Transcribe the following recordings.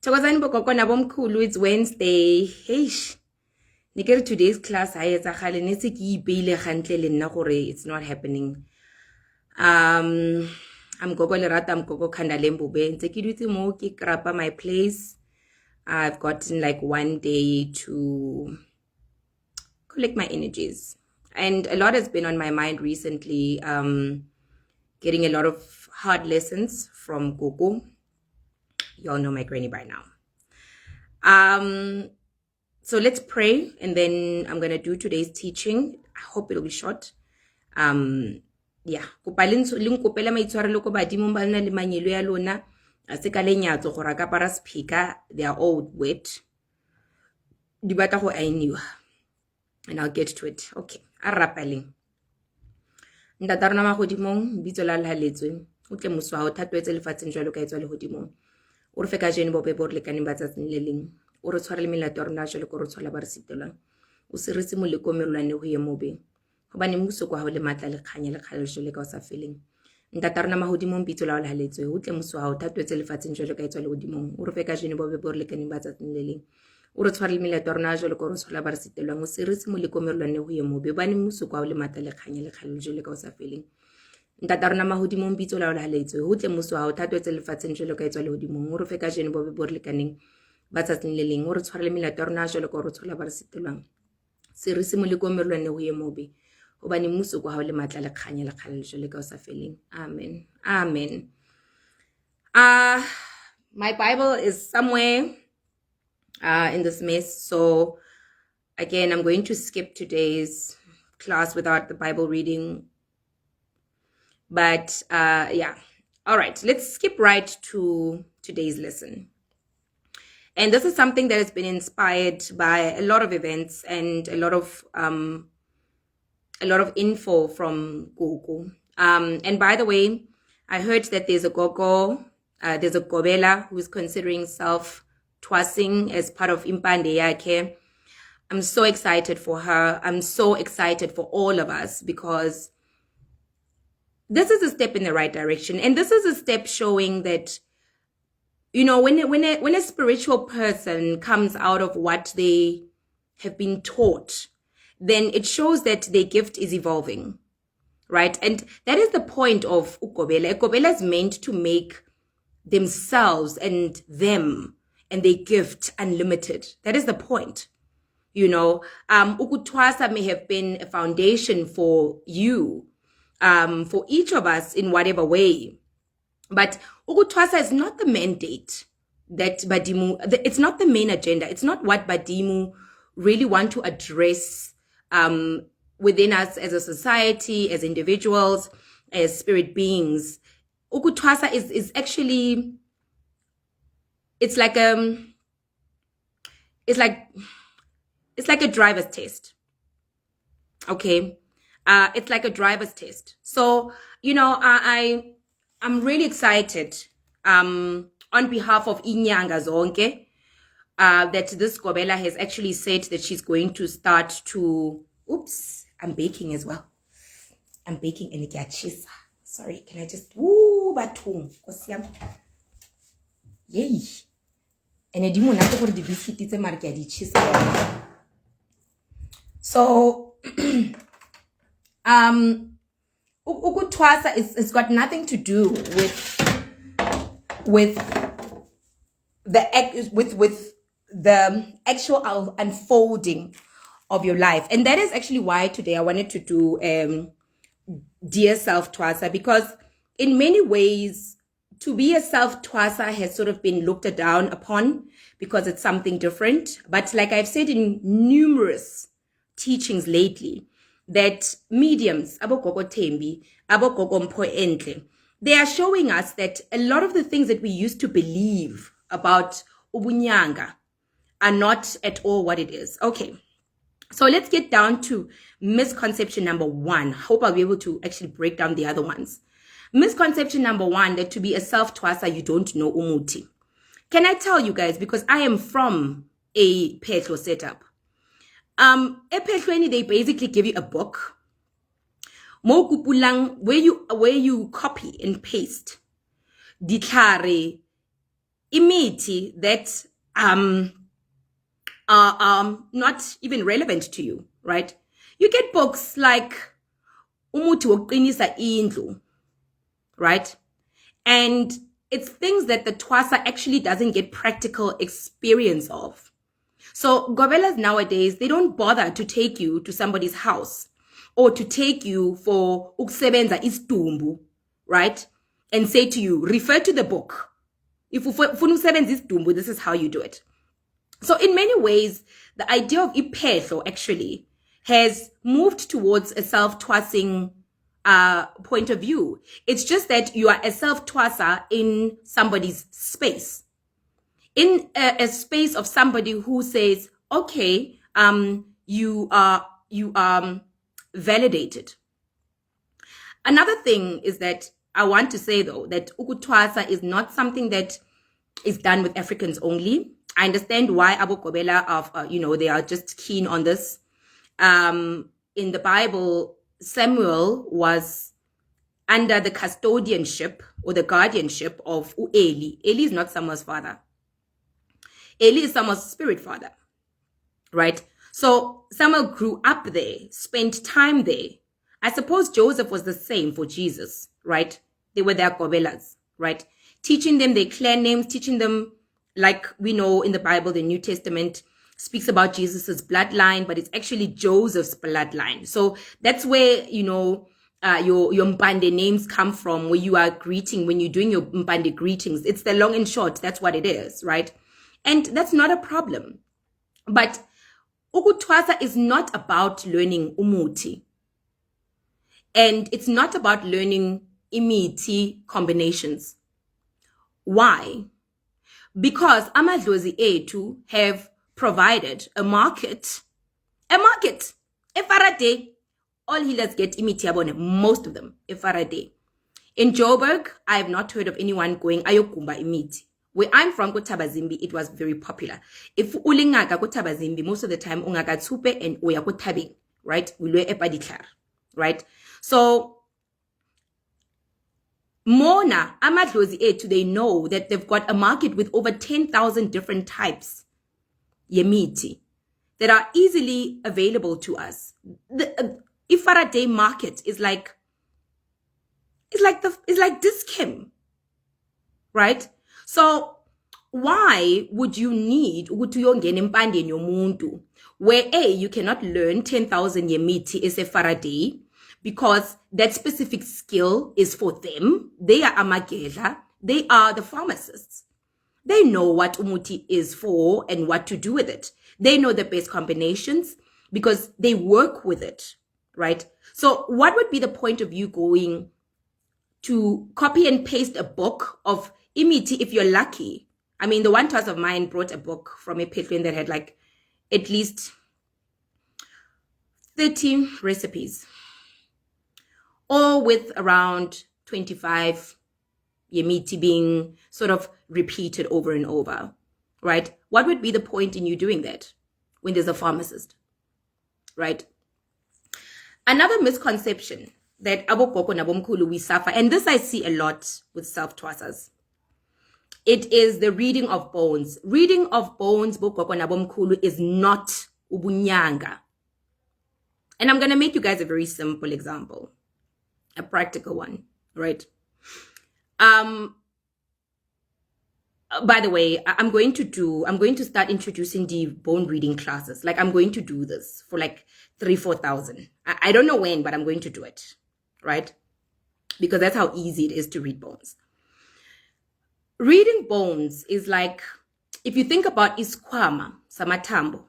Thokozani bogogo nabomkhulu, it's Wednesday. Heish. Nikere today's class ha etsa khale ne se ke ipeile gantle le nna gore it's not happening. I'm gogo lerata, I'm gogo Khandalembobe. Ntse ke dutse mo ke krapa my place. I've gotten like one day to collect my energies. And a lot has been on my mind recently. Getting a lot of hard lessons from Gogo. You all know my granny by now. So let's pray, and then I'm gonna do today's teaching. I hope it'll be short. Yeah. Kopela maitshwarelo ko badimo ba nna le manyelo ya lona. A se ka lenyatso gore ka para speaker, they are all wet. Di batla go ainiwa. And I'll get to it. Okay. A rapaleng. Ntatarona magodimong bitso la lhaletswe. O tle moswa o thatwetse lefatsheng jwalo ka etswa le hodimong. O re fe ka jene bobe bo re lekaneng ba tsatsing le leng. O re tshware le melato ya rona jwalo ka re tshwala ba re sitelwang. O se re se moleko merolwane go ye mobe. Gobane mmuso kwa go le matla le kganya le kgalelo le ka o sa feleng. Ntatarona magodimong bitso la lhaletswe. O tle moswa o thatwetse lefatsheng jwalo ka etswa le hodimong. O re fe ka jene bobe bo re lekaneng ba tsatsing le leng. O re tshware le melato ya rona jwalo ka re tshwala ba re sitelwang. O se re se moleko merolwane go ye mobe. Gobane mmuso kwa go le matla le kganya le kgalelo le ka o sa feleng. Ntatarona mahodimong bitso la lhaletswe. Ho tle moswa o thatwetse lefatsheng jwalo ka etswa le hodimong. O re fe ka jene bobe bo re lekaneng ba tsatsing le leng. O re tshware le melato ya rona jwalo ka re tshwala ba re sitelwang. Se re se moleko merolwane go ye mobe. Gobane mmuso kwa go le matla le kganya le kgalelo le ka o sa feleng. Amen. Amen. My Bible is somewhere in this mess. So again, I'm going to skip today's class without the Bible reading. But yeah. All right, let's skip right to today's lesson. And this is something that has been inspired by a lot of events and a lot of info from Gogo. And by the way, I heard that there's a Gogo, there's a Gobela who's considering self-twasing as part of Impande Yake. I'm so excited for her. I'm so excited for all of us because this is a step in the right direction. And this is a step showing that, you know, when a spiritual person comes out of what they have been taught, then it shows that their gift is evolving, right? And that is the point of Ukobela. Ukobela is meant to make themselves and them and their gift unlimited. That is the point. You know, Ukutwasa may have been a foundation for you, for each of us in whatever way. But Ukutwasa is not the mandate that Badimu, it's not the main agenda. It's not what Badimu really want to address within us as a society, as individuals, as spirit beings. Ukutwasa is actually, it's like a driver's test. Okay. It's like a driver's test. So, you know, I'm really excited on behalf of Inyanga Zonke that this Gobela has actually said that she's going to start to, oops, I'm baking as well. I'm baking and it's sorry, can I just, batung, kosiam. Yay. And I didn't want to the biscuit, it's a market, so, Ukutwasa it's got nothing to do with the actual unfolding of your life. And that is actually why today I wanted to do Dear Self-Twasa, because in many ways to be a self-twasa has sort of been looked down upon because it's something different. But like I've said in numerous teachings lately, that mediums, abogogo tembi, abogogo mpho entle, they are showing us that a lot of the things that we used to believe about ubunyanga are not at all what it is. Okay, so let's get down to misconception number 1. Hope I'll be able to actually break down the other ones. Misconception number 1, that to be a self-twasa, you don't know umuti. Can I tell you guys, because I am from a petlo setup. Ephehlweni, they basically give you a book mo kupulang where you copy and paste ditlhare imithi that are not even relevant to you, right? You get books like umuthi wokuqinisa indlu, right? And it's things that the twasa actually doesn't get practical experience of. So gobelas nowadays, they don't bother to take you to somebody's house or to take you for ukusebenza isdumbu, right? And say to you, refer to the book. If you ufuna ukusebenza isdumbu, this is how you do it. So in many ways, the idea of ipehlo actually has moved towards a self-twasing point of view. It's just that you are a self-twasa in somebody's space. In a space of somebody who says, okay, you are validated. Another thing is that I want to say, though, that ukutwasa is not something that is done with Africans only. I understand why Abu Kobela they are just keen on this. In the Bible, Samuel was under the custodianship or the guardianship of Eli. Eli is not Samuel's father. Eli is Samuel's spirit father, right? So Samuel grew up there, spent time there. I suppose Joseph was the same for Jesus, right? They were their Kobelas, right? Teaching them their clan names, teaching them, like we know in the Bible, the New Testament speaks about Jesus's bloodline, but it's actually Joseph's bloodline. So that's where, your Mpande names come from, where you are greeting, when you're doing your Mpande greetings. It's the long and short. That's what it is, right? And that's not a problem. But ukutwasa is not about learning umuti. And it's not about learning imithi combinations. Why? Because amadlozi ethu have provided a market. Faraday, all healers get imithi yabone, most of them, Faraday. In Joburg, I have not heard of anyone going ayokumba imithi. Where I'm from, Kotabazimbi, it was very popular. If ulingaka Kotabazimbi, most of the time, ungaka tsupe and oya kotabi, right? Ulwe epadiklar, right? So, Mona, amadlozi etu, they know that they've got a market with over 10,000 different types yemiti that are easily available to us. The Ifaraday market is like Diskim, right? So why would you need where you cannot learn 10,000 yemiti as a Faraday because that specific skill is for them? They are amagela. They are the pharmacists. They know what umuti is for and what to do with it. They know the best combinations because they work with it, right? So what would be the point of you going to copy and paste a book of imiti if you're lucky? I mean, the one class of mine brought a book from a patron that had like at least 30 recipes, all with around 25 yemiti being sort of repeated over and over, right? What would be the point in you doing that when there's a pharmacist, right? Another misconception that abokoko nabomkhulu we suffer, and this I see a lot with self-twasas, it is the reading of bones. Reading of bones, bokoko nabomkhulu, is not ubunyanga. And I'm going to make you guys a very simple example, a practical one, right? By the way, I'm going to start introducing the bone reading classes. Like, I'm going to do this for like 3,000-4,000. I don't know when, but I'm going to do it, right? Because that's how easy it is to read bones. Reading bones is like, if you think about iskwama, samatambo,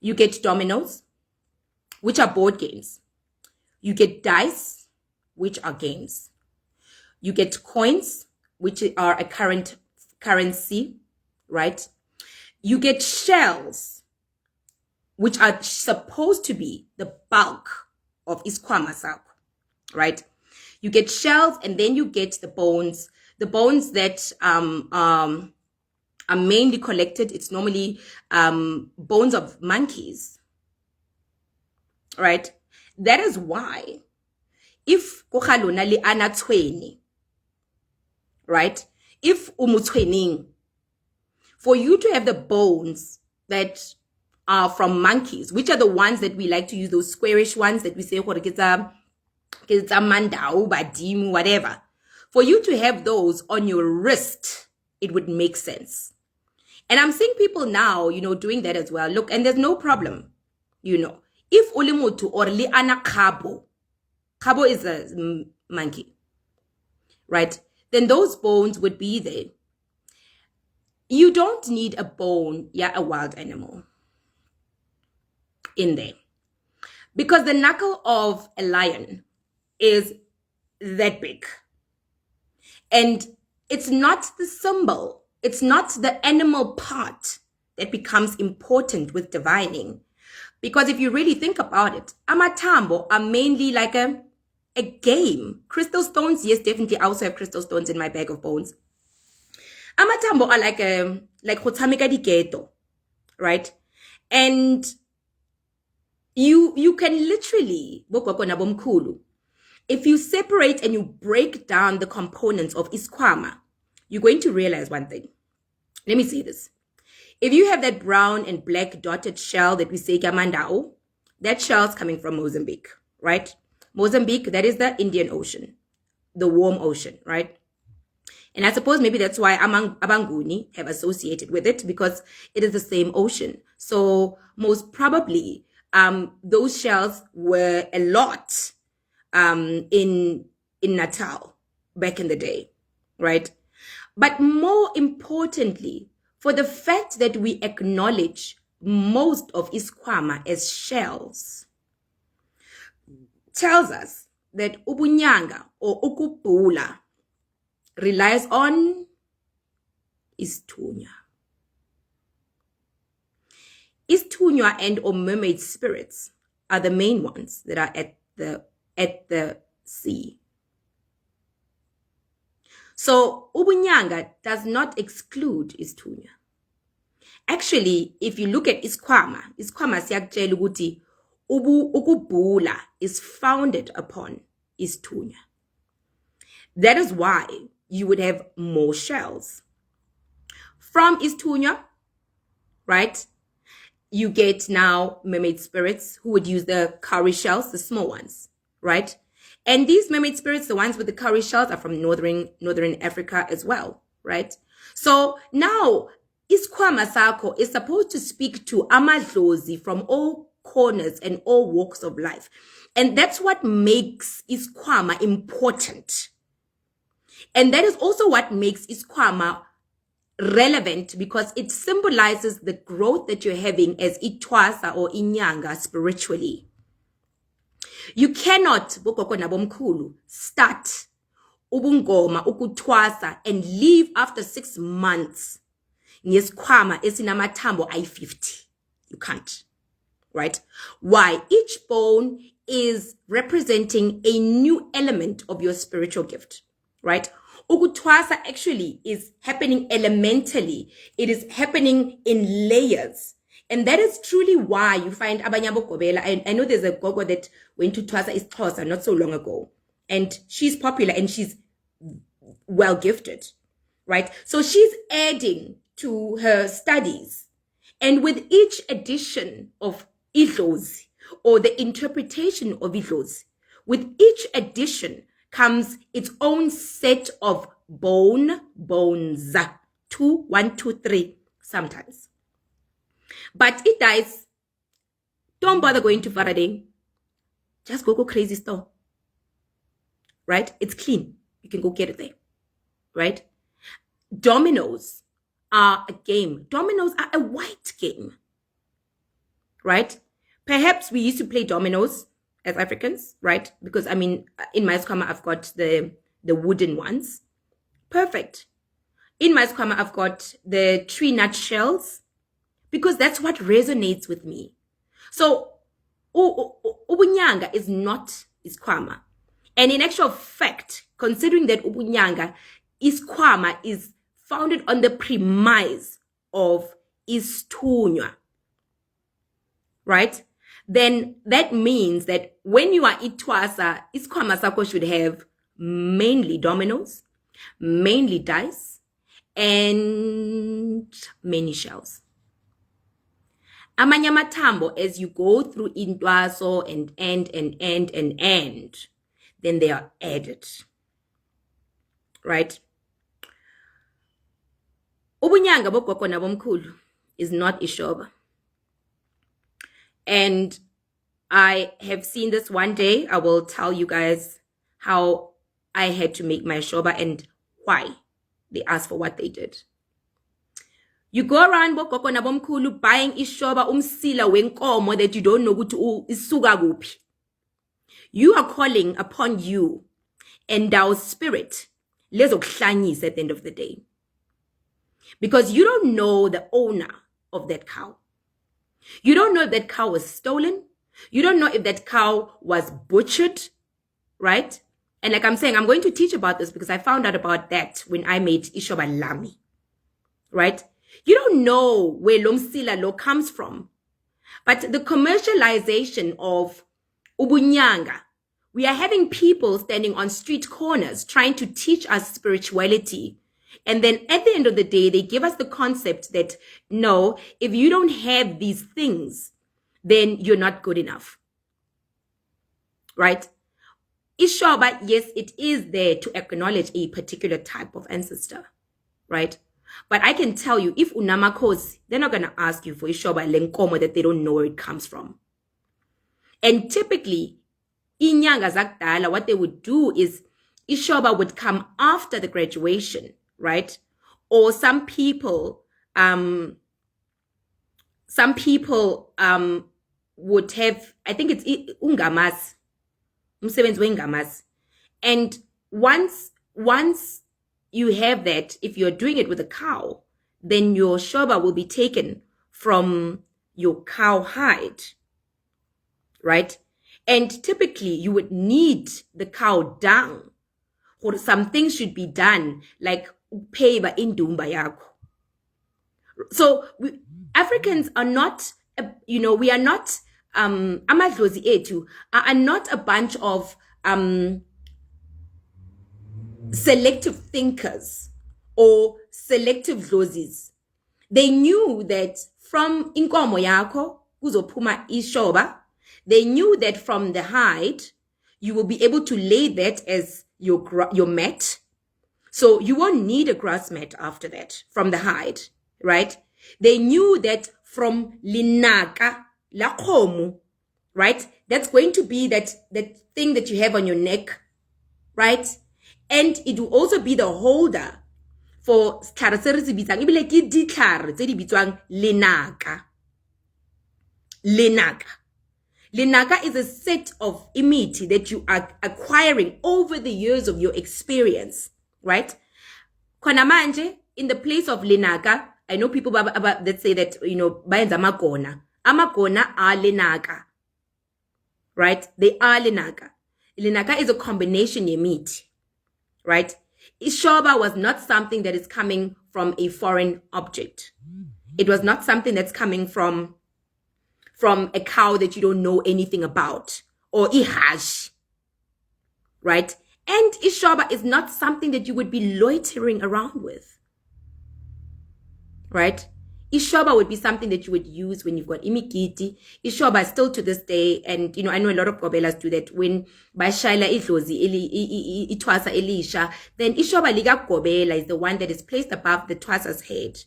you get dominoes, which are board games. You get dice, which are games. You get coins, which are a currency, right? You get shells, which are supposed to be the bulk of iskwama sakho, right? You get shells, and then you get the bones that are mainly collected. It's normally bones of monkeys, right? That is why if kuhalona li anatsweni, right? if umutwening, for you to have the bones that are from monkeys, which are the ones that we like to use, those squarish ones that we say, mandau, badim, whatever. For you to have those on your wrist, it would make sense. And I'm seeing people now, doing that as well. Look, and there's no problem, If ulimutu or li ana kabo is a monkey, right? Then those bones would be there. You don't need a bone, a wild animal in there. Because the knuckle of a lion is that big. And it's not the symbol, it's not the animal part that becomes important with divining. Because if you really think about it, amatambo are mainly like a game. Crystal stones, yes, definitely. I also have crystal stones in my bag of bones. Amatambo are like khutamika diketo, right? And you can literally, if you separate and you break down the components of isikhwama, you're going to realize one thing. Let me say this. If you have that brown and black dotted shell that we say kamandao, that shell's coming from Mozambique, right? Mozambique, that is the Indian Ocean, the warm ocean, right? And I suppose maybe that's why Abanguni have associated with it, because it is the same ocean. So most probably, those shells were a lot in Natal back in the day, right? But more importantly, for the fact that we acknowledge most of isikhwama as shells, tells us that ubunyanga or ukubhula relies on isithunywa. Isithunywa and or mermaid spirits are the main ones that are at the sea. So ubunyanga does not exclude isithunywa. Actually, if you look at isikhwama siyakutshela ukuthi ukubhula is founded upon isithunywa. That is why you would have more shells. From isithunywa, right? You get now mermaid spirits who would use the cowrie shells, the small ones, right? And these mermaid spirits, the ones with the cowrie shells, are from northern Africa as well, right? So now isikhwama sakho is supposed to speak to amadlozi from all corners and all walks of life. And that's what makes isikhwama important. And that is also what makes isikhwama relevant, because it symbolizes the growth that you're having as itwasa or inyanga spiritually. You cannot, bokoko nabomkhulu, start ubungoma ukutwasa and leave after 6 months ngesikhwama esinamathambo ayi-50. You can't, right? Why? Each bone is representing a new element of your spiritual gift, right? Ukutwasa actually is happening elementally. It is happening in layers. And that is truly why you find Abanyabo Kobela. I know there's a gogo that went to Twasa Xhosa not so long ago. And she's popular and she's well gifted, right? So she's adding to her studies. And with each edition of idlozi, or the interpretation of idlozi, with each edition comes its own set of bones. 2, 1, 2, 3 sometimes. But it dies. Don't bother going to Faraday. Just go crazy store. Right? It's clean. You can go get it there. Right? Dominoes are a game. Dominoes are a white game. Right? Perhaps we used to play dominoes as Africans, right? Because, I mean, in my isikhwama, I've got the wooden ones. Perfect. In my isikhwama, I've got the tree nut shells, because that's what resonates with me. So, ubunyanga is not isikhwama. And in actual fact, considering that ubunyanga, isikhwama is founded on the premise of isithunywa, right? Then that means that when you are itwasa, isikhwama sakho should have mainly dominoes, mainly dice, and many shells. Amanye amathambo, as you go through intwaso and end, then they are added, right? Ubunyanga bogogo nabomkhulu is not ishoba. And I have seen this one day. I will tell you guys how I had to make my shoba and why they asked for what they did. You go around bogogo nabomkhulu buying ishoba umsila wenkomo that you don't know ukuthi isuka kuphi. You are calling upon you and our spirit lezokuhlanyisa at the end of the day. Because you don't know the owner of that cow. You don't know if that cow was stolen. You don't know if that cow was butchered, right? And like I'm saying, I'm going to teach about this because I found out about that when I made Ishoba Lami, right? You don't know where Lomsila Lo comes from. But the commercialization of Ubunyanga, we are having people standing on street corners trying to teach us spirituality. And then at the end of the day, they give us the concept that, no, if you don't have these things, then you're not good enough. Right? Ishoba, yes, it is there to acknowledge a particular type of ancestor. Right? But I can tell you, if unamakosi, they're not going to ask you for Ishoba lenkomo that they don't know where it comes from. And typically, inyanga zakdala, what they would do is Ishoba would come after the graduation, right? Or some people would have, I think it's ungamas, umsebenzi wengamas. And once you have that, if you're doing it with a cow, then your shoba will be taken from your cow hide, right? And typically you would need the cow dung, or some things should be done, like payba indumba yako. So Africans are not, we are not, amadlozi etu are not a bunch of selective thinkers or selective dlozis. They knew that from inkomo yako kuzophuma ishoba. They knew that from the hide you will be able to lay that as your mat. So you won't need a grass mat after that from the hide, right? They knew that from linaka la khomu, right? That's going to be that thing that you have on your neck, right? And it will also be the holder for lenaka. Lenaka is a set of imiti that you are acquiring over the years of your experience, right? Konamanje, in the place of lenaka, I know people that say that, bayenza amagona. Amagona are lenaka, right? They are lenaka. Lenaka is a combination yemiti, right? Ishoba was not something that is coming from a foreign object. It was not something that's coming from a cow that you don't know anything about, or ihash, right? And Ishoba is not something that you would be loitering around with, right? Ishoba would be something that you would use when you've got imikiti. Ishoba still to this day, and I know a lot of gobelas do that, when bashayla idlozi itwasa elisha, then Ishoba liga gobela is the one that is placed above the twasa's head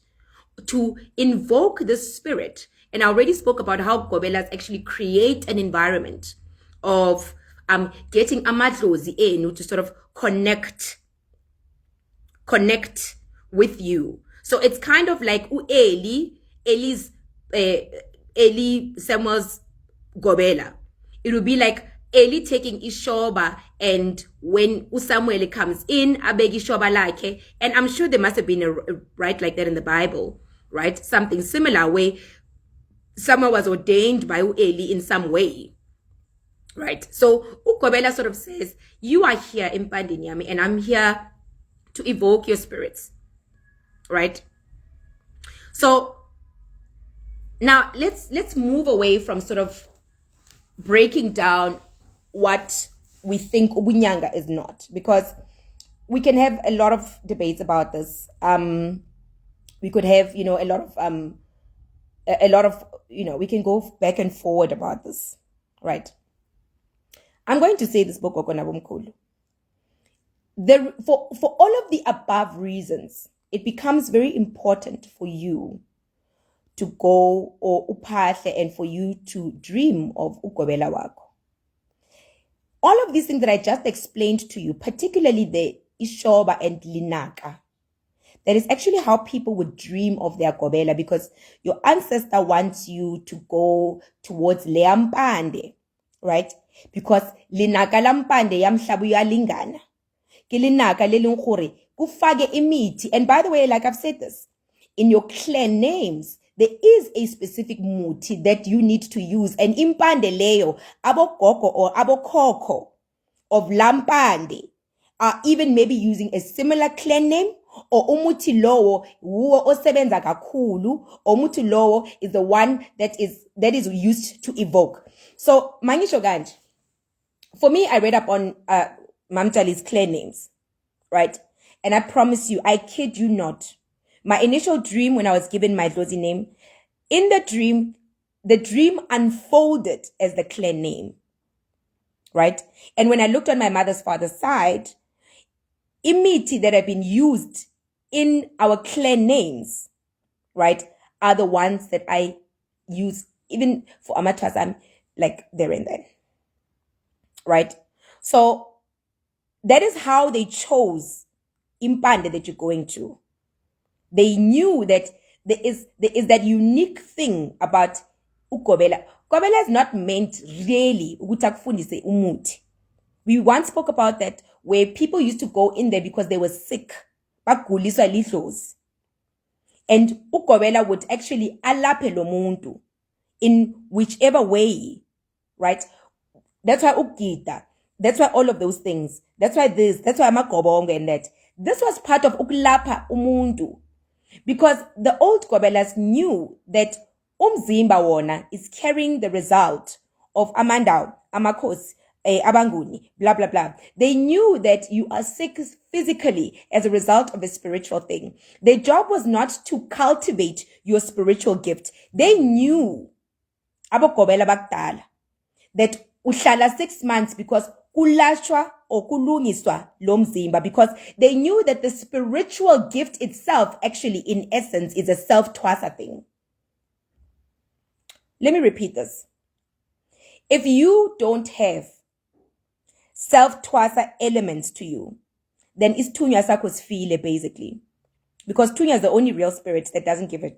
to invoke the spirit. And I already spoke about how gobelas actually create an environment of getting amadlozi enu to sort of connect with you. So it's kind of like Eli's Samuel's gobela. It will be like Eli taking Ishoba, and when Samuel comes in, abeg Ishoba like, and I'm sure there must have been a right like that in the Bible, right? Something similar where Samuel was ordained by Eli in some way, right? So Ukobela sort of says, you are here in Pandinyami, and I'm here to evoke your spirits, right? So now let's move away from sort of breaking down what we think Ubunyanga is not, because we can have a lot of debates about this. We could have, a lot of, we can go back and forward about this, right? I'm going to say this book, for all of the above reasons, it becomes very important for you to go or upahle and for you to dream of ugobela wako. All of these things that I just explained to you, particularly the ishoba and linaka, that is actually how people would dream of their gobela, because your ancestor wants you to go towards leampande, right? Because linaka lampande yamhlabu yalingana. Ke linaka le leng gore kufake imithi. And by the way, like I've said this, in your clan names, there is a specific muti that you need to use. And impande leyo, abogogo or abokoko of lampande are even maybe using a similar clan name, or umuti lowo huo osebenza kakhulu, or umuti lowo is the one that is used to evoke. So mangisho kanje, for me, I read up on Mamtali's clan names, right? And I promise you, I kid you not, my initial dream when I was given my Dlozi name, in the dream unfolded as the clan name, right? And when I looked on my mother's father's side, imiti that have been used in our clan names, right, are the ones that I use even for Amatwasa, like there and then, right? So that is how they chose impande that you're going to. They knew that there is that unique thing about ukobela. Kobela is not meant really ukutakufundise umuti. We once spoke about that, where people used to go in there because they were sick. Baguliswa lidlozi. And ukobela would actually alaphe lo muntu in whichever way, right? That's why ukita. That's why all of those things. That's why this. That's why amagobongo and that. This was part of ukulapha umuntu. Because the old Gobelas knew that umzimba wona is carrying the result of amandao, amakos, abanguni, blah, blah, blah. They knew that you are sick physically as a result of a spiritual thing. Their job was not to cultivate your spiritual gift. They knew, abo Gobela bakdala, that uhlala 6 months because kulashwa or kulungiswa lo mzimba, because they knew that the spiritual gift itself actually in essence is a self-twasa thing. Let me repeat this. If you don't have self-twasa elements to you, then isithunywa sakho sifile basically, because thunywa is the only real spirit that doesn't give a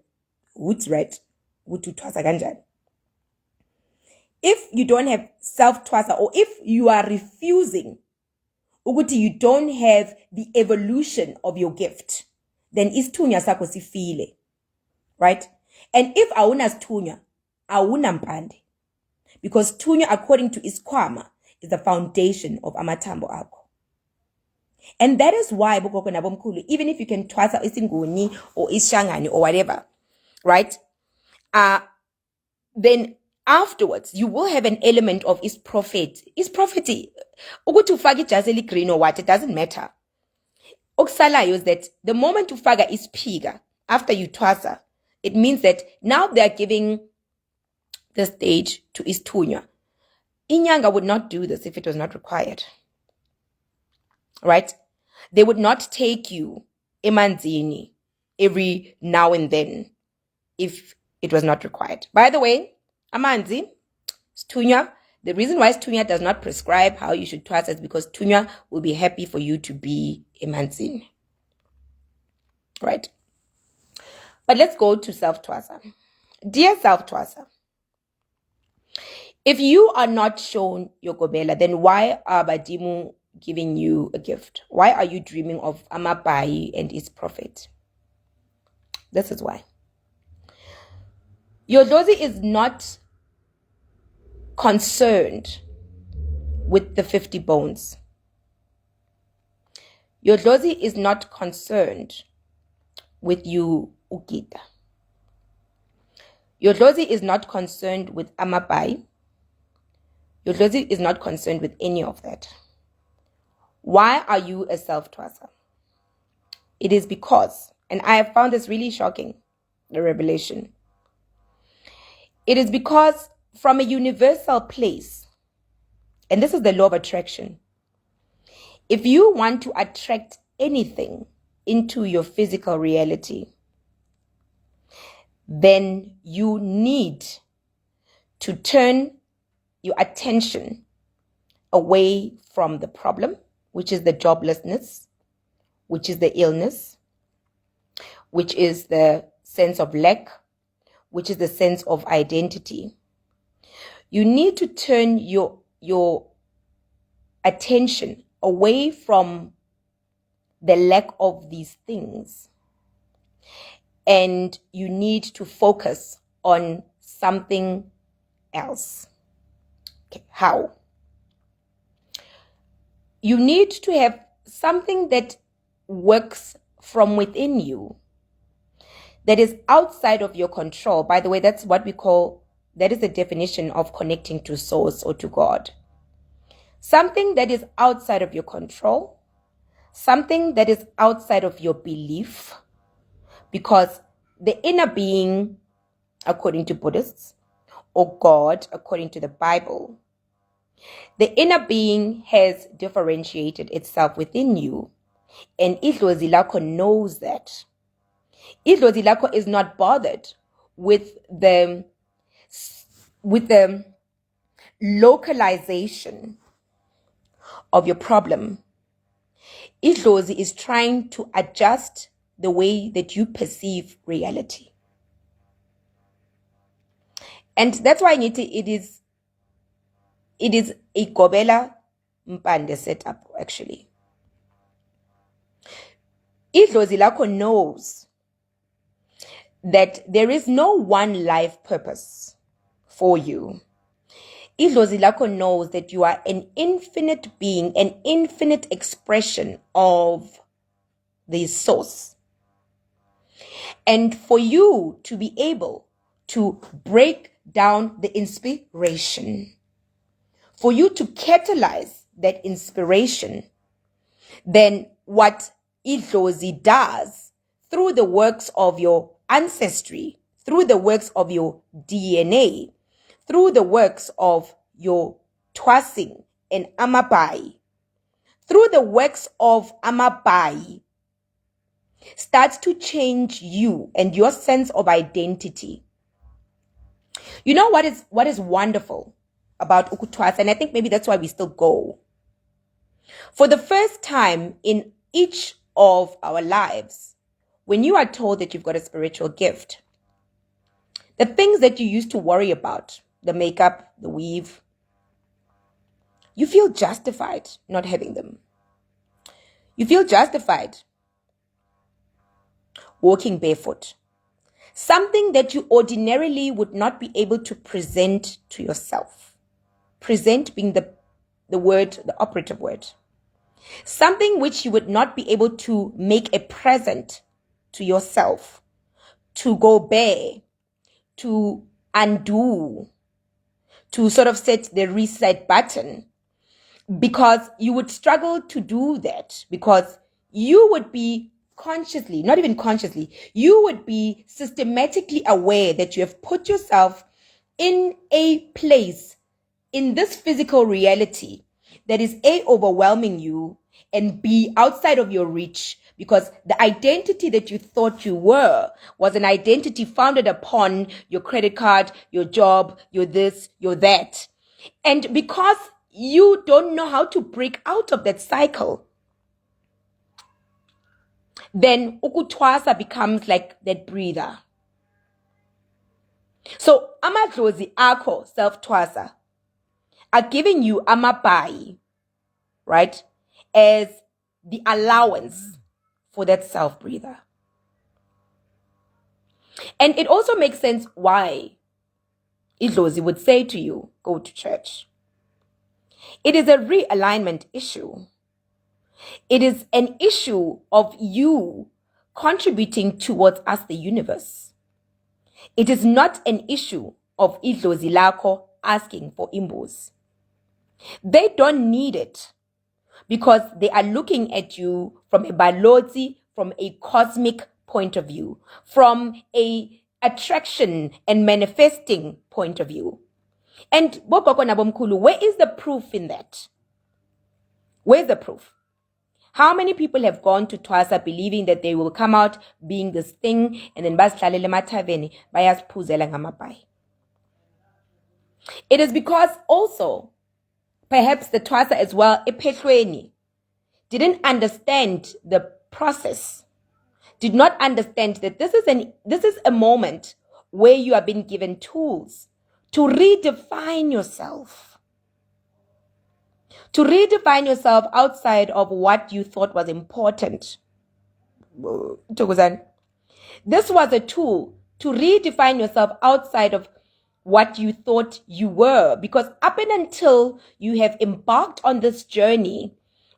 hoot right ukuthi uthwasa kanjani. If you don't have self-twasa, or if you are refusing ukuthi you don't have the evolution of your gift, then isithunywa sakho sifile, right? And if awuna sithunywa, awuna mpande, because thunywa according to isikhwama is the foundation of amathambo akho. And that is why bogogo nabomkhulu, even if you can twasa isinguni or ishangani or whatever, right? Then afterwards, you will have an element of his prophet. His prophecy. Ukuthi ufake ijazi eligreen or what, it doesn't matter. Okusalayo is that the moment ufaka ispiga, after you twasa, it means that now they are giving the stage to isithunywa. Inyanga would not do this if it was not required. Right? They would not take you emanzini every now and then if it was not required. By the way, amanzi, sithunywa, the reason why sithunywa does not prescribe how you should twasa is because sithunywa will be happy for you to be emanzini. Right? But let's go to self-twasa. Dear self-twasa, if you are not shown your gobela, then why are Badimu giving you a gift? Why are you dreaming of Amabai and his prophet? This is why. Your Dlozi is not concerned with the 50 bones. Your Dlozi is not concerned with you, Ukita. Your Dlozi is not concerned with Amabai. Your Dlozi is not concerned with any of that. Why are you a self-twasa? It is because, and I have found this really shocking, the revelation. It is because from a universal place, and this is the law of attraction, if you want to attract anything into your physical reality, then you need to turn your attention away from the problem, which is the joblessness, which is the illness, which is the sense of lack, which is the sense of identity. You need to turn your attention away from the lack of these things, and you need to focus on something else. Okay, how? You need to have something that works from within you, that is outside of your control. By the way, that is the definition of connecting to source or to God. Something that is outside of your control, something that is outside of your belief, because the inner being, according to Buddhists, or God, according to the Bible, the inner being has differentiated itself within you, and idlozi lakho knows that. Idlozi lakho is not bothered with the localization of your problem. Idlozi is trying to adjust the way that you perceive reality. And that's why it is a Gobela Mpande setup, actually. Idlozi lakho knows that there is no one life purpose for you. Idlozi lakho knows that you are an infinite being, an infinite expression of the source. And for you to be able to break down the inspiration, for you to catalyze that inspiration, then what Idlozi does through the works of your ancestry, through the works of your DNA, through the works of your twasing and amabai, through the works of amabai, starts to change you and your sense of identity. You know what is wonderful about ukutwasa, and I think maybe that's why we still go. For the first time in each of our lives, when you are told that you've got a spiritual gift, the things that you used to worry about, the makeup, the weave, you feel justified not having them. You feel justified walking barefoot. Something that you ordinarily would not be able to present to yourself. Present being the word, the operative word. Something which you would not be able to make a present to yourself, to go bare, to undo, to sort of set the reset button, because you would struggle to do that, because you would be consciously, not even consciously, you would be systematically aware that you have put yourself in a place in this physical reality that is A, overwhelming you, and B, outside of your reach, because the identity that you thought you were was an identity founded upon your credit card, your job, your this, your that. And because you don't know how to break out of that cycle, then ukutwasa becomes like that breather. So amadlozi akho self-twasa are giving you amabai, right, as the allowance for that self-breather. And it also makes sense why Idlozi would say to you, go to church. It is a realignment issue. It is an issue of you contributing towards us, the universe. It is not an issue of Idlozi lakho asking for imbos. They don't need it, because they are looking at you from a baloti, from a cosmic point of view, from a attraction and manifesting point of view. And bogogo nabomkhulu, where is the proof in that? Where's the proof? How many people have gone to Twasa believing that they will come out being this thing and then basihlalele emathaveni bayaziphuzela ngamabhayi? It is because also perhaps the Twasa as well, ephehlweni, didn't understand the process, did not understand that this is a moment where you are being given tools to redefine yourself. To redefine yourself outside of what you thought was important. This was a tool to redefine yourself outside of what you thought you were. Because up and until you have embarked on this journey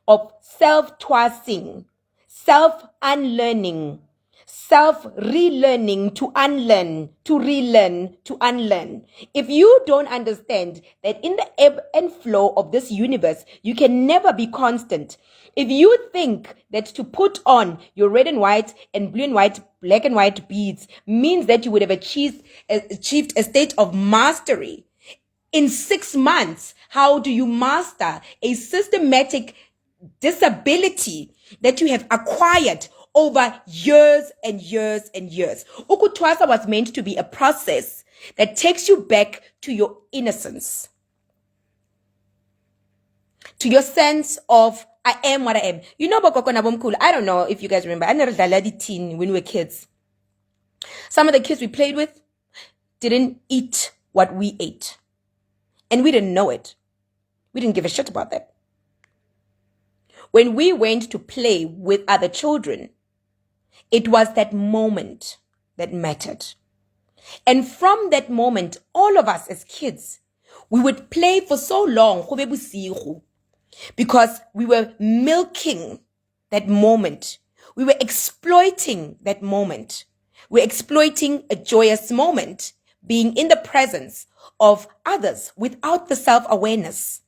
of self-twasing, self-unlearning, self-relearning, to unlearn, to relearn, to unlearn. If you don't understand that in the ebb and flow of this universe, you can never be constant. If you think that to put on your red and white and blue and white, black and white beads means that you would have achieved a state of mastery in 6 months, how do you master a systematic disability that you have acquired over years and years and years? Ukutwasa was meant to be a process that takes you back to your innocence, to your sense of I am what I am. You know, I don't know if you guys remember, I never when we were kids. Some of the kids we played with didn't eat what we ate. And we didn't know it. We didn't give a shit about that. When we went to play with other children, it was that moment that mattered. And from that moment, all of us as kids, we would play for so long because we were milking that moment. We were exploiting that moment. We were exploiting a joyous moment, being in the presence of others without the self-awareness,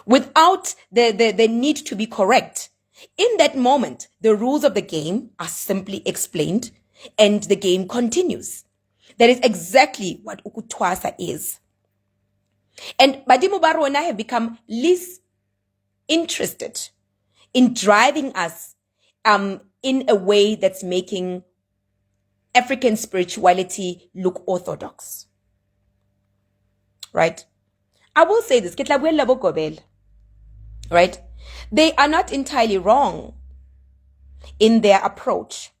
without the need to be correct. In that moment, the rules of the game are simply explained and the game continues. That is exactly what ukutwasa is. And Badimo Barona have become least interested in driving us in a way that's making African spirituality look orthodox. Right? I will say this, right? They are not entirely wrong in their approach,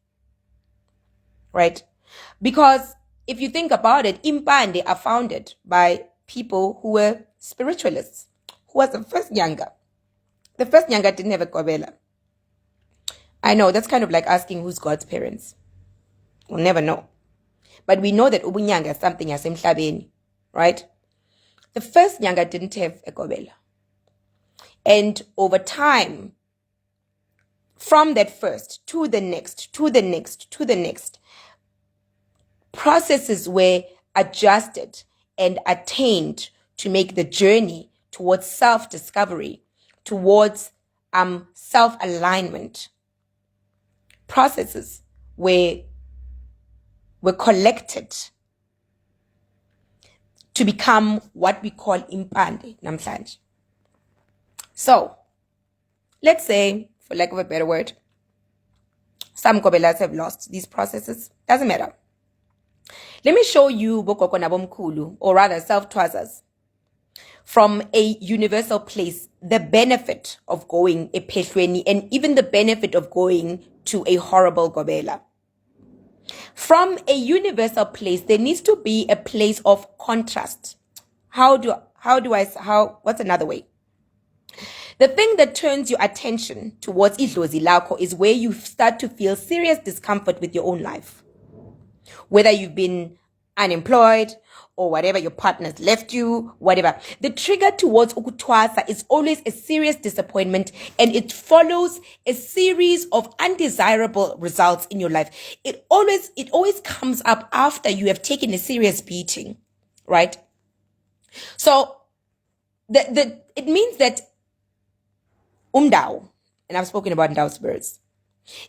right? Because if you think about it, Impande are founded by people who were spiritualists. Who was the first Nyanga? The first Nyanga didn't have a Kobela. I know, that's kind of like asking who's God's parents. We'll never know. But we know that Ubunyanga is something yasemhlabeni, right? The first Nyanga didn't have a Kobela. And over time, from that first to the next, to the next, to the next, processes were adjusted and attained to make the journey towards self-discovery, towards self-alignment. Processes were collected to become what we call impande namhlanje. So, let's say, for lack of a better word, some Kobelas have lost these processes. Doesn't matter. Let me show you Bokoko Nabomkulu, or rather self-twasas, from a universal place, the benefit of going ephehlweni and even the benefit of going to a horrible Gobela. From a universal place, there needs to be a place of contrast. What's another way? The thing that turns your attention towards idlozi lakho is where you start to feel serious discomfort with your own life. Whether you've been unemployed or whatever, your partner's left you, whatever. The trigger towards ukutwasa is always a serious disappointment, and it follows a series of undesirable results in your life. It always comes up after you have taken a serious beating, right? So it means that Umdao, and I've spoken about Ndao spirits.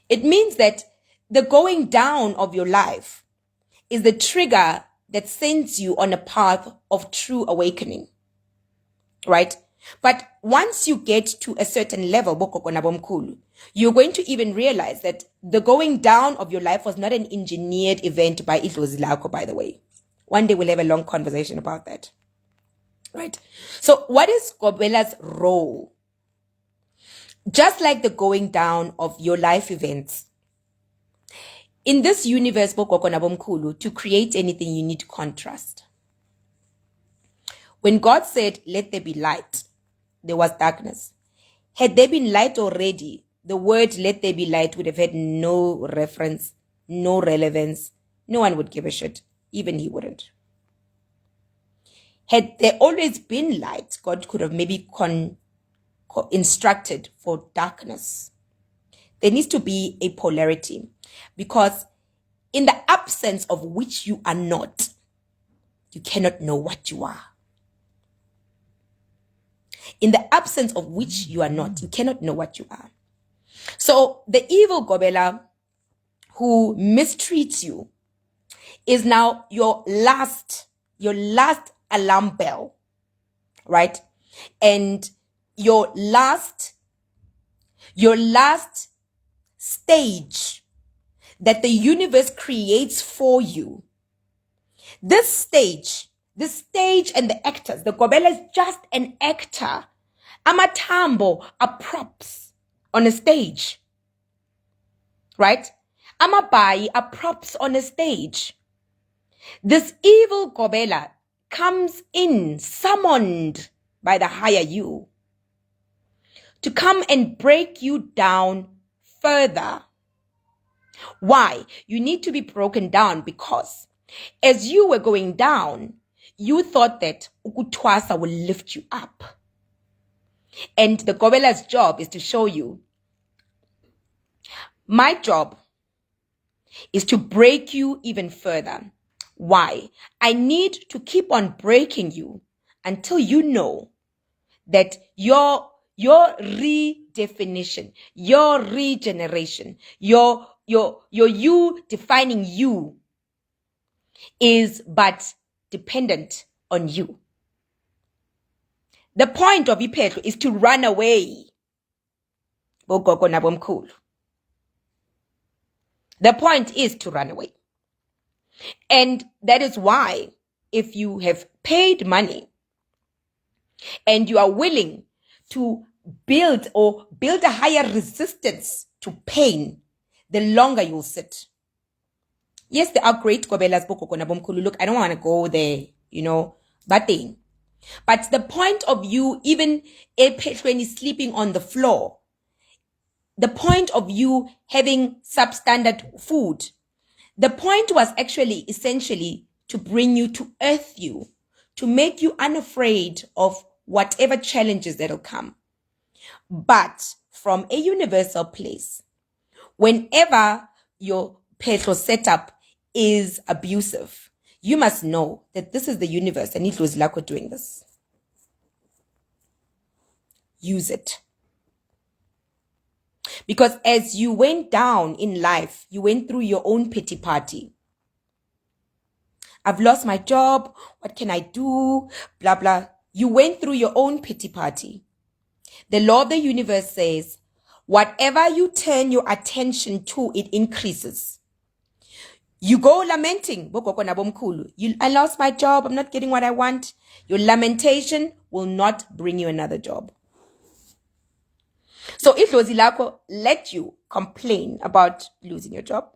It means that the going down of your life is the trigger that sends you on a path of true awakening, right? But once you get to a certain level, you're going to even realize that the going down of your life was not an engineered event by Idlozi Lakho, by the way. One day we'll have a long conversation about that, right? So what is Gobela's role? Just like the going down of your life events, in this universe, to create anything, you need contrast. When God said, let there be light, there was darkness. Had there been light already, the word let there be light would have had no reference, no relevance. No one would give a shit. Even he wouldn't. Had there always been light, God could have maybe instructed for darkness. There needs to be a polarity, because in the absence of which you are not, you cannot know what you are. In the absence of which you are not, you cannot know what you are. So the evil Gobela who mistreats you is now your last alarm bell, right? And your last stage that the universe creates for you. This stage and the actors, the Gobela is just an actor. Amatambo are props on a stage, right? Amabai are props on a stage. This evil Gobela comes in, summoned by the higher you, to come and break you down further. Why? You need to be broken down because as you were going down, you thought that self-twasa will lift you up. And the Gobela's job is to show you, my job is to break you even further. Why? I need to keep on breaking you until you know that your redefinition, your regeneration, your you defining you is but dependent on you. The point of Ipetlo is to run away. The point is to run away. And that is why if you have paid money and you are willing to build a higher resistance to pain, the longer you'll sit. Yes, there are great Gobelas. Look, I don't want to go there, but the point of you, even when you're sleeping on the floor, the point of you having substandard food, the point was actually essentially to bring you to earth you, to make you unafraid of whatever challenges that'll come. But from a universal place, whenever your petro setup is abusive, you must know that this is the universe and it was Lako doing this. Use it. Because as you went down in life, you went through your own pity party. I've lost my job. What can I do? Blah, blah. You went through your own pity party. The law of the universe says, whatever you turn your attention to, it increases. You go lamenting. I lost my job. I'm not getting what I want. Your lamentation will not bring you another job. So if Lozilako let you complain about losing your job,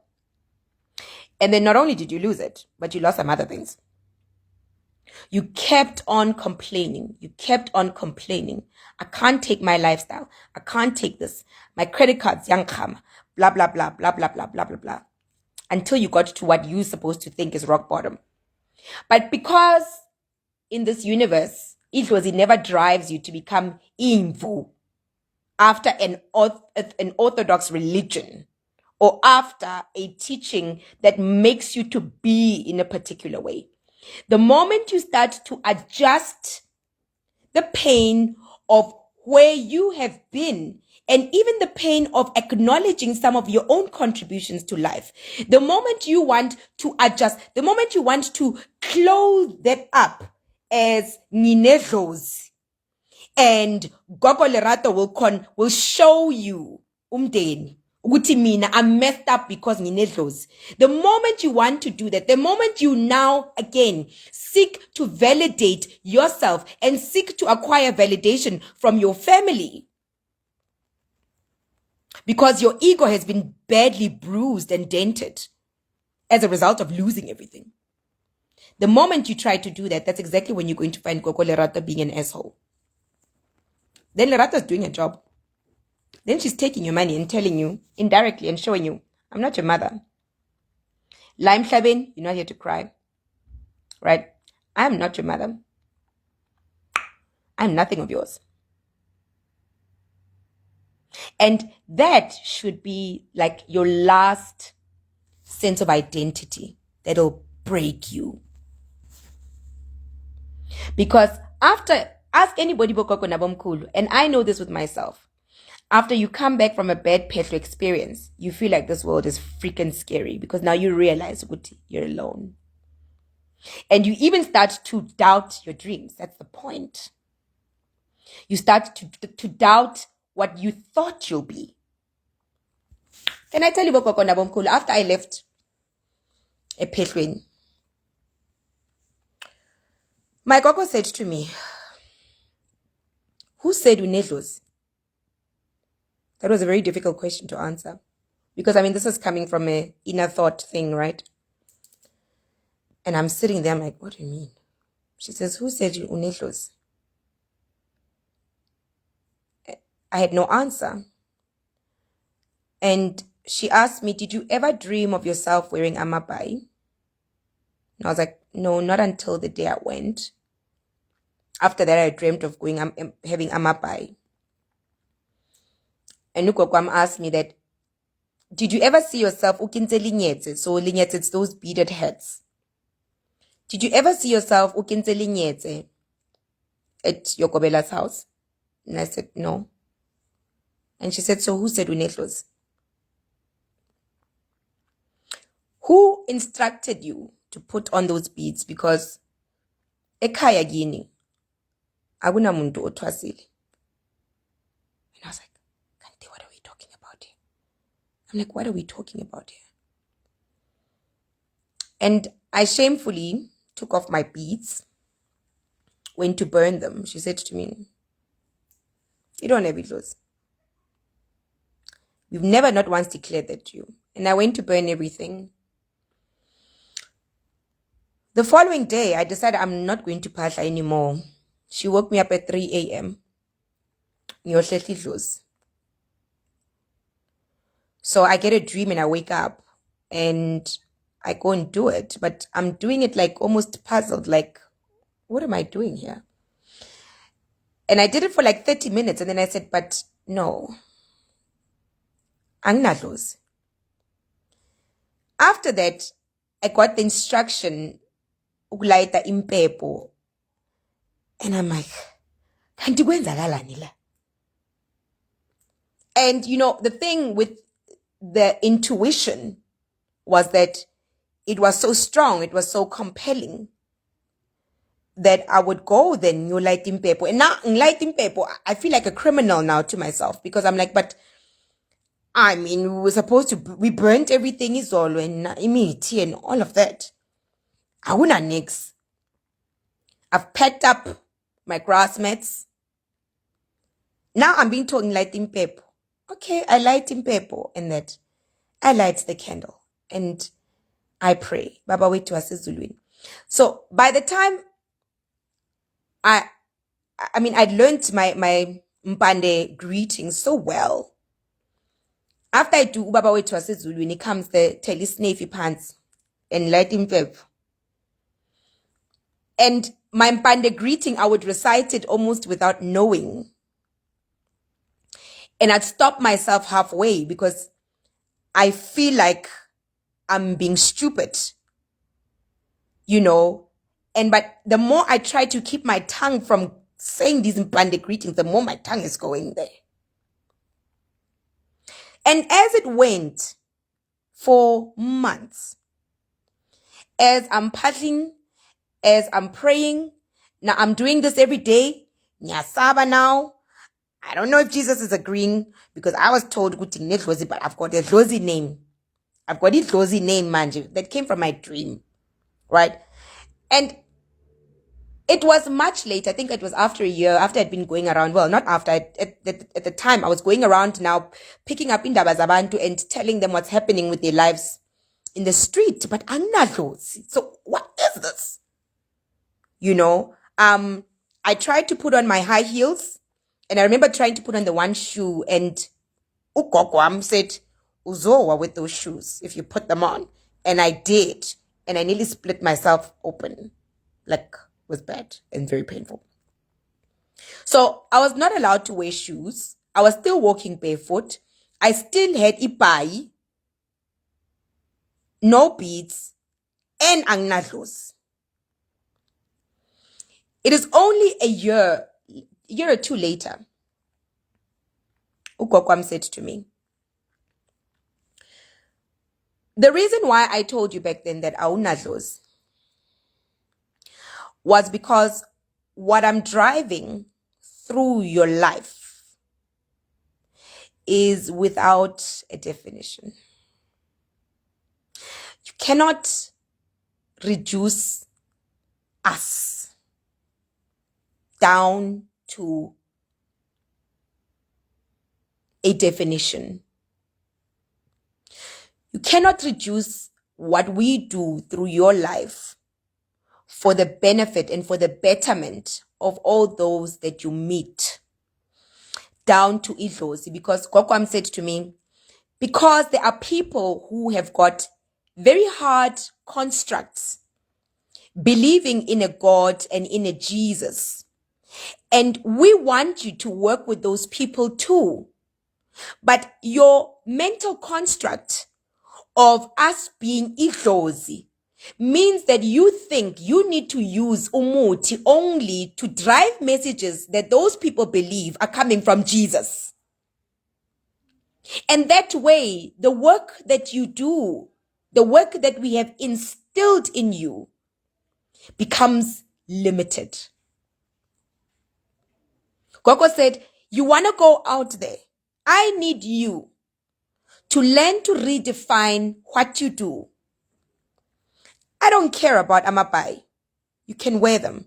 and then not only did you lose it, but you lost some other things. You kept on complaining. I can't take my lifestyle. I can't take this. My credit card's yankam. Blah, blah, blah, blah, blah, blah, blah, blah, blah. Until you got to what you're supposed to think is rock bottom. But because in this universe, it never drives you to become imvu after an orthodox religion or after a teaching that makes you to be in a particular way. The moment you start to adjust the pain of where you have been, and even the pain of acknowledging some of your own contributions to life. The moment you want to adjust, the moment you want to clothe that up as nginedlozi, and Gogo Lerato will show you umdeni ukuthi mina I'm messed up because nginedlozi. The moment you want to do that, the moment you now again seek to validate yourself and seek to acquire validation from your family, because your ego has been badly bruised and dented as a result of losing everything. The moment you try to do that, that's exactly when you're going to find Gogo Lerato being an asshole. Then Lerato's doing a job. Then she's taking your money and telling you indirectly and showing you, I'm not your mother. Lime Shabin, you're not here to cry. Right? I'm not your mother. I'm nothing of yours. And that should be like your last sense of identity that'll break you. Because after, ask anybody, and I know this with myself, after you come back from a bad petro experience, you feel like this world is freaking scary because now you realize you're alone. And you even start to doubt your dreams. That's the point. You start to doubt what you thought you'll be. Can I tell you about after I left a petrowing, my gogo said to me, who said unedlozi? That was a very difficult question to answer. Because, I mean, this is coming from an inner thought thing, right? And I'm sitting there, I'm like, what do you mean? She says, who said you unedlozi? I had no answer. And she asked me, did you ever dream of yourself wearing amabai? And I was like, no, not until the day I went. After that, I dreamt of going having amabai. And Nukokwam asked me that, did you ever see yourself ukinze linyetse? So linyetse, it's those beaded heads. Did you ever see yourself ukinze linyetse at Yokobela's house? And I said, no. And she said, so who said unedlozi? Who instructed you to put on those beads? Because ekhaya gini akunamuntu othwasile. And I was like, Kanti, what are we talking about here? I'm like, what are we talking about here? And I shamefully took off my beads, went to burn them. She said to me, you don't have idlozi. We've never not once declared that to you. And I went to burn everything. The following day, I decided I'm not going to Phahla anymore. She woke me up at 3 a.m. So I get a dream and I wake up and I go and do it. But I'm doing it like almost puzzled, like, what am I doing here? And I did it for like 30 minutes. And then I said, but no, anginadlozi. After that, I got the instruction, ukulayita impepho. And I'm like, kanti kwenzakalani la? And you know, the thing with the intuition was that it was so strong, it was so compelling that I would go then you light impepho. And now light impepho, I feel like a criminal now to myself because I'm like, but I mean, we were supposed to, we burnt everything izolo and imithi and all of that. Awuna nix. I've packed up my grass mats. Now I'm being told light impepho. Okay, I light impepho and that. I light the candle and I pray. Baba wetu wasezulwini. So by the time I'd learned my Mpande greeting so well. After I do Baba wetu wasezulwini comes the telisnefi pants and light impepho. And my Mpande greeting, I would recite it almost without knowing. And I'd stop myself halfway because I feel like I'm being stupid, you know. But the more I try to keep my tongue from saying these Mpande greetings, the more my tongue is going there. And as it went for months, as I'm paddling, as I'm praying, now I'm doing this every day. Nyasaba now. I don't know if Jesus is agreeing, because I was told, but I've got a Dlozi name. I've got a Dlozi name, manje, that came from my dream, right? And it was much later. I think it was after a year, after I'd been going around. Well, not after. At the time, I was going around now, picking up indaba zabantu and telling them what's happening with their lives in the street. But anginadlozi. So what is this? You know, I tried to put on my high heels, and I remember trying to put on the one shoe, and ugogo said, "Uzowa with those shoes if you put them on." And I did, and I nearly split myself open. Like, was bad and very painful. So I was not allowed to wear shoes. I was still walking barefoot. I still had ipai, no beads, and angnadlos. It is only a year or two later, Ukokwam said to me, the reason why I told you back then that aunadlos was because what I'm driving through your life is without a definition. You cannot reduce us down to a definition. You cannot reduce what we do through your life for the benefit and for the betterment of all those that you meet down to idlozi. Because Kokwam said to me, because there are people who have got very hard constructs believing in a God and in a Jesus. And we want you to work with those people too. But your mental construct of us being idlozi means that you think you need to use umuti only to drive messages that those people believe are coming from Jesus. And that way, the work that you do, the work that we have instilled in you, becomes limited. Gogo said, you want to go out there. I need you to learn to redefine what you do. I don't care about amapai. You can wear them.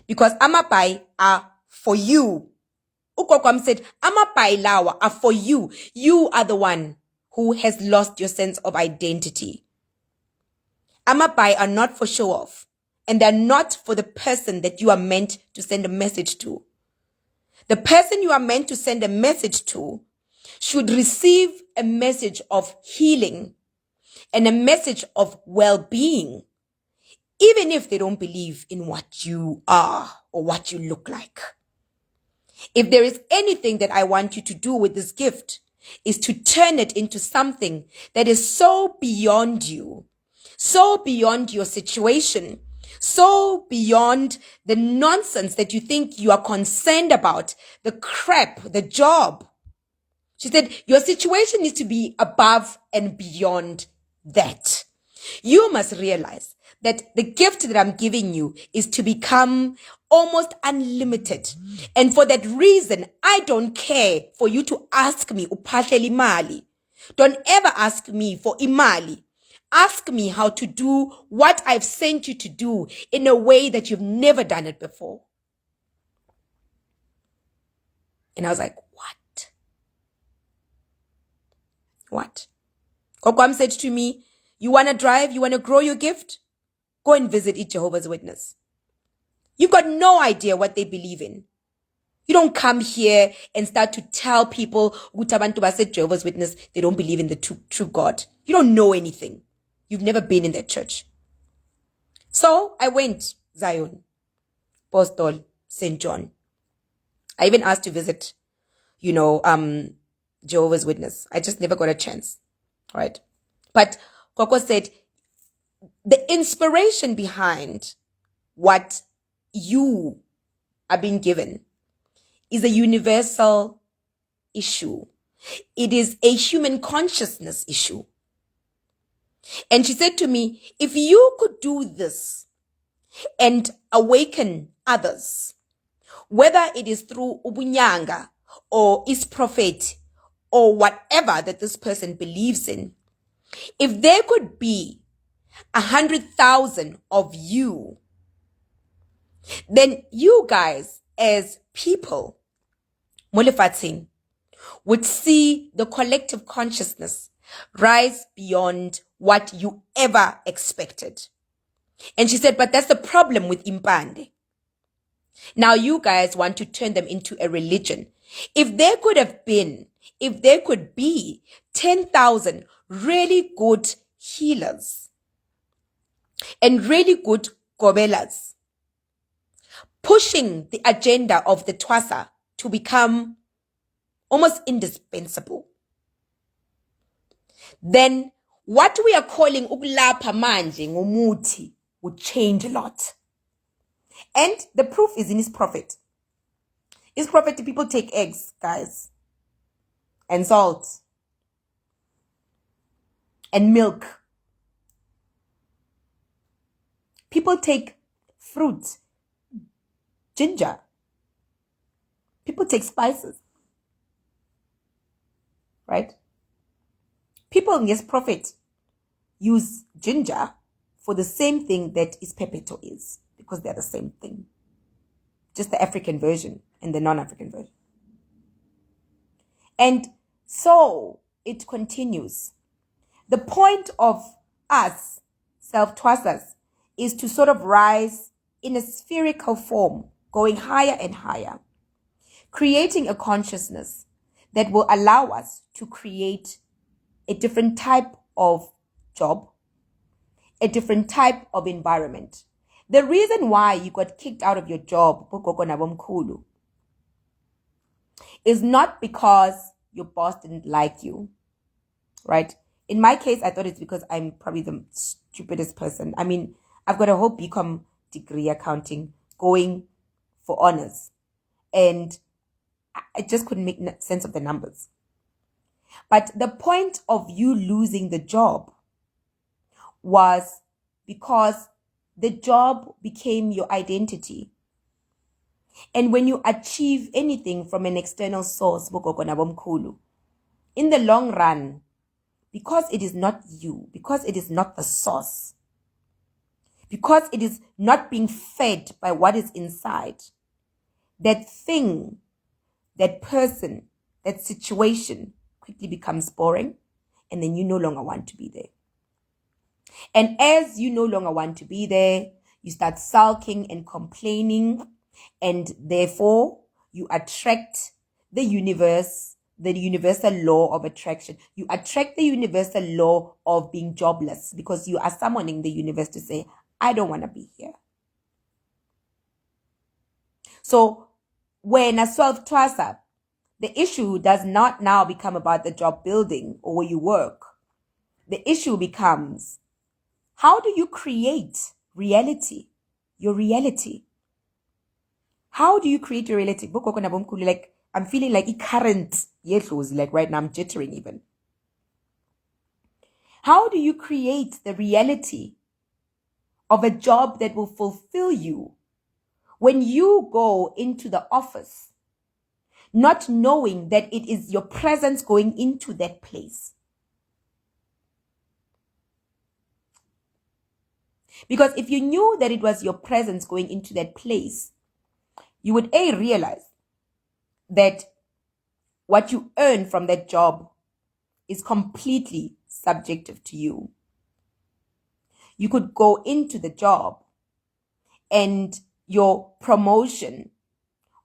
Because amapai are for you. Ukokwam said, amapai lawa are for you. You are the one who has lost your sense of identity. Amapai are not for show off. And they're not for the person that you are meant to send a message to. The person you are meant to send a message to should receive a message of healing and a message of well-being, even if they don't believe in what you are or what you look like. If there is anything that I want you to do with this gift, is to turn it into something that is so beyond you, so beyond your situation, so beyond the nonsense that you think you are concerned about, the crap, the job. She said, your situation needs to be above and beyond that. You must realize that the gift that I'm giving you is to become almost unlimited. And for that reason, I don't care for you to ask me, upahleli imali. Don't ever ask me for imali. Ask me how to do what I've sent you to do in a way that you've never done it before. And I was like, what? What? Kokwam said to me, you want to drive? You want to grow your gift? Go and visit each Jehovah's Witness. You've got no idea what they believe in. You don't come here and start to tell people, Utabantu said Jehovah's Witness, they don't believe in the true God. You don't know anything. You've never been in that church. So I went, Zion, Postol, St. John. I even asked to visit, Jehovah's Witness. I just never got a chance, right? But Koko said, the inspiration behind what you are being given is a universal issue. It is a human consciousness issue. And she said to me, if you could do this and awaken others, whether it is through ubunyanga or is prophet or whatever that this person believes in, if there could be 100,000 of you, then you guys as people, Molefatsing, would see the collective consciousness rise beyond what you ever expected. And she said, but that's the problem with Impande. Now you guys want to turn them into a religion. If there could be 10,000 really good healers and really good gobelas pushing the agenda of the Twasa to become almost indispensable, then what we are calling ukulapha manje ngumuthi would change a lot. And the proof is in his prophet. His prophet, people take eggs, guys, and salt, and milk. People take fruit, ginger. People take spices. Right? People in his prophet use ginger for the same thing that is pepito is, because they're the same thing. Just the African version and the non-African version. And so it continues. The point of us, self-twasas, is to sort of rise in a spherical form, going higher and higher, creating a consciousness that will allow us to create a different type of job, a different type of environment. The reason why you got kicked out of your job, is not because your boss didn't like you, right? In my case, I thought it's because I'm probably the stupidest person. I mean, I've got a whole BCom degree accounting going for honors, and I just couldn't make sense of the numbers. But the point of you losing the job was because the job became your identity. And when you achieve anything from an external source, in the long run, because it is not you, because it is not the source, because it is not being fed by what is inside, that thing, that person, that situation quickly becomes boring, and then you no longer want to be there. And as you no longer want to be there, you start sulking and complaining, and therefore you attract the universe, the universal law of attraction. You attract the universal law of being jobless, because you are summoning the universe to say, I don't want to be here. So when a self-twasa, the issue does not now become about the job building or where you work. The issue becomes, how do you create reality, your reality? How do you create your reality? Like, I'm feeling like it current, like right now I'm jittering even. How do you create the reality of a job that will fulfill you when you go into the office, not knowing that it is your presence going into that place? Because if you knew that it was your presence going into that place, you would realize that what you earn from that job is completely subjective to you. You could go into the job and your promotion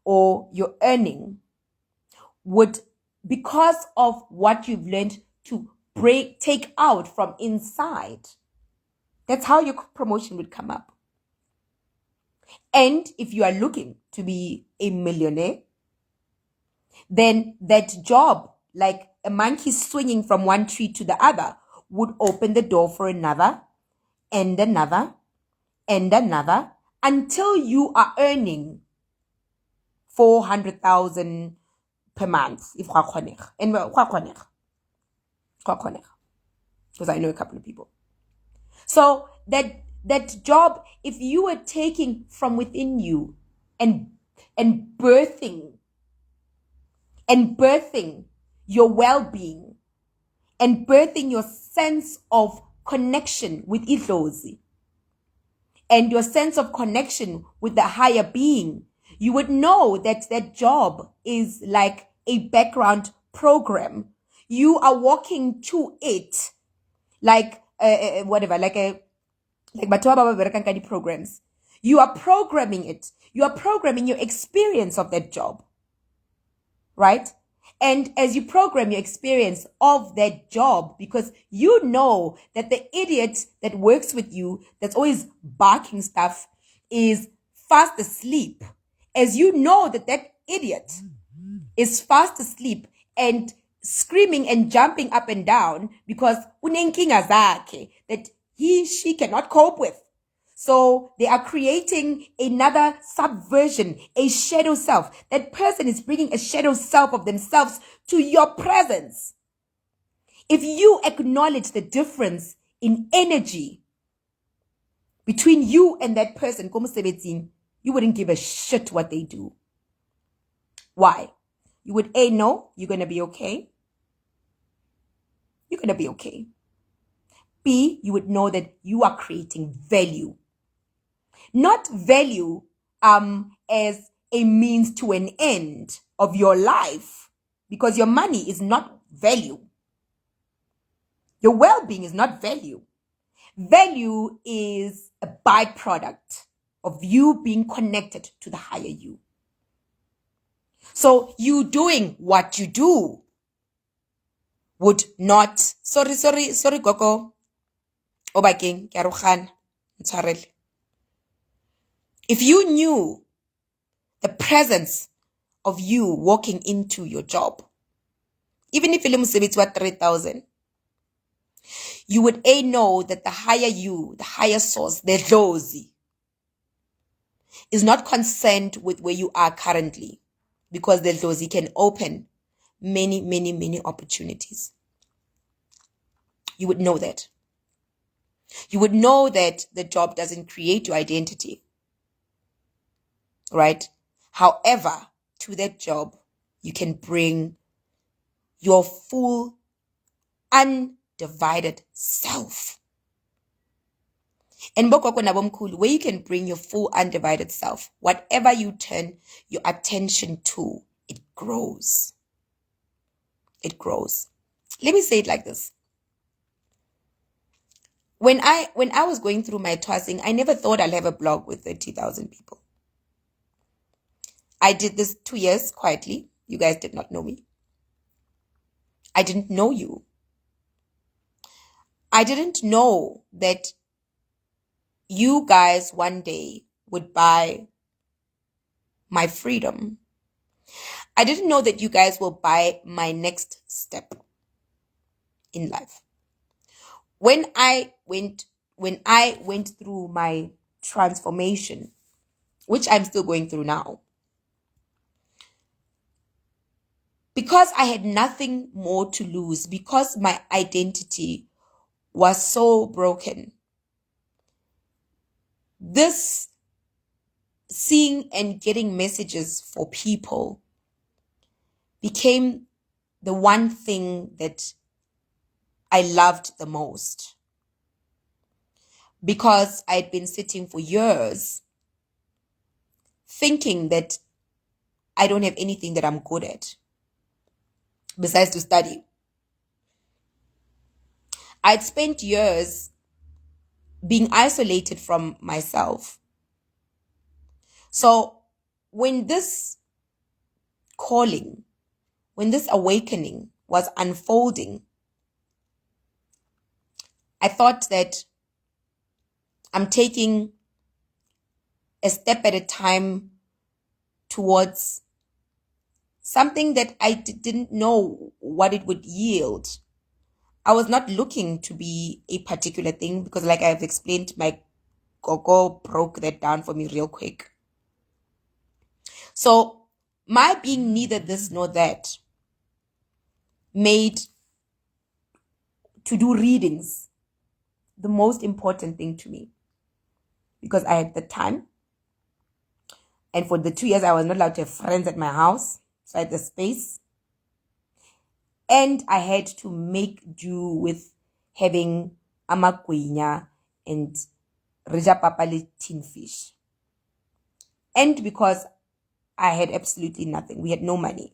or your earning would, because of what you've learned to take out from inside, that's how your promotion would come up. And if you are looking to be a millionaire, then that job, like a monkey swinging from one tree to the other, would open the door for another and another and another, until you are earning 400,000 per month if and because I know a couple of people. So that job, if you are taking from within you and birthing your well-being and birthing your sense of connection with idlozi and your sense of connection with the higher being, you would know that that job is like a background program. You are walking to it like whatever, like programs. You are programming it. You are programming your experience of that job, right? And as you program your experience of that job, because you know that the idiot that works with you, that's always barking stuff, is fast asleep. As you know that that idiot is fast asleep and screaming and jumping up and down because unenkinga zakhe that she cannot cope with. So they are creating another subversion, a shadow self. That person is bringing a shadow self of themselves to your presence. If you acknowledge the difference in energy between you and that person, you wouldn't give a shit what they do. Why? You would A, know you're going to be okay. You're going to be okay. B, you would know that you are creating value. Not value as a means to an end of your life, because your money is not value. Your well-being is not value. Value is a byproduct of you being connected to the higher you. So you doing what you do would not, sorry, Gogo. Obaking, Kiarukhan, Ntshwarele. If you knew the presence of you walking into your job, even if it's what 3,000, you would know that the higher you, the higher source, the Dlozi, is not concerned with where you are currently, because the Dlozi can open many opportunities. You would know that. You would know that the job doesn't create your identity, right? However, to that job, you can bring your full, undivided self. And where you can bring your full, undivided self, whatever you turn your attention to, it grows. It grows. Let me say it like this. When I was going through my twasing, I never thought I'll have a blog with 30,000 people. I did this 2 years quietly. You guys did not know me. I didn't know you. I didn't know that you guys one day would buy my freedom. I didn't know that you guys will buy my next step in life. When I went through my transformation, which I'm still going through now, because I had nothing more to lose, because my identity was so broken, this seeing and getting messages for people became the one thing that I loved the most, because I'd been sitting for years thinking that I don't have anything that I'm good at besides to study. I'd spent years being isolated from myself. So when this calling, when this awakening was unfolding, I thought that I'm taking a step at a time towards something that I didn't know what it would yield. I was not looking to be a particular thing, because like I've explained, my Gogo broke that down for me real quick. So My being neither this nor that made to do readings the most important thing to me, because I had the time. And for the 2 years, I was not allowed to have friends at my house. So I had the space. And I had to make do with having amakwenya and rija papali tin fish. And because I had absolutely nothing. We had no money.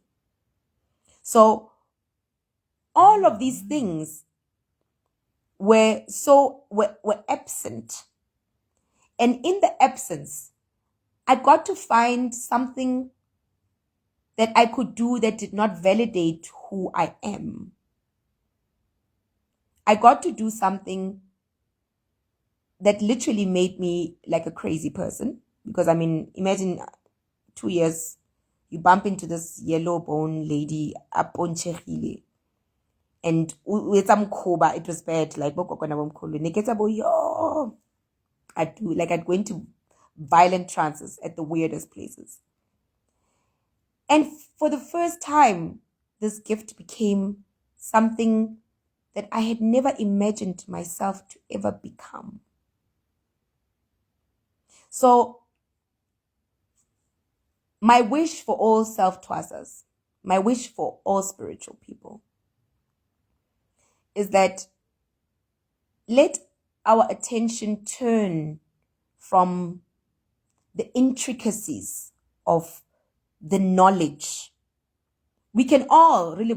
So all of these things were absent. And in the absence, I got to find something that I could do that did not validate who I am. I got to do something that literally made me like a crazy person. Because, I mean, imagine 2 years, you bump into this yellow bone lady, aponchegile, and with some koba, it was bad. Like, I'd go into violent trances at the weirdest places. And for the first time, this gift became something that I had never imagined myself to ever become. So, my wish for all self-twasas, my wish for all spiritual people, is that let our attention turn from the intricacies of the knowledge. We can all really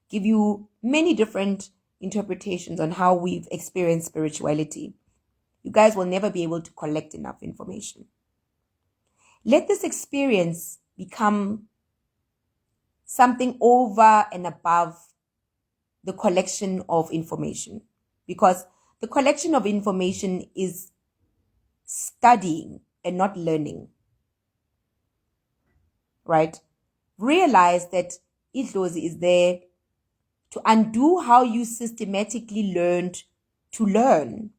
give you many different interpretations on how we've experienced spirituality. You guys will never be able to collect enough information. Let this experience become something over and above the collection of information, because the collection of information is studying and not learning, right? Realize that Idlozi is there to undo how you systematically learned to learn.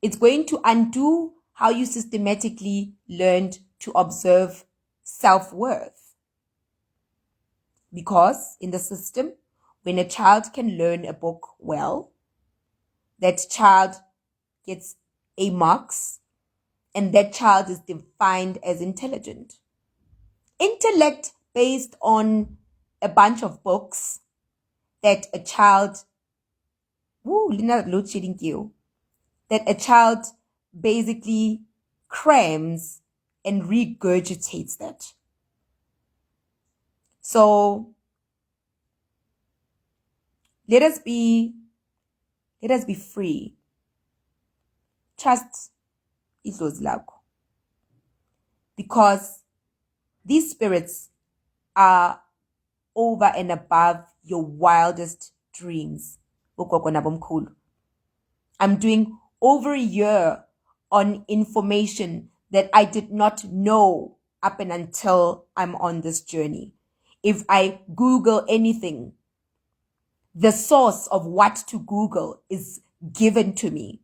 It's going to undo how you systematically learned to observe self-worth. Because in the system, when a child can learn a book well, that child gets A marks, and that child is defined as intelligent. Intellect based on a bunch of books that a child, that a child basically crams and regurgitates that. So let us be free. Trust Idlozi lakho. Because these spirits are over and above your wildest dreams. I'm doing over a year on information that I did not know up and until I'm on this journey. If I Google anything, the source of what to Google is given to me.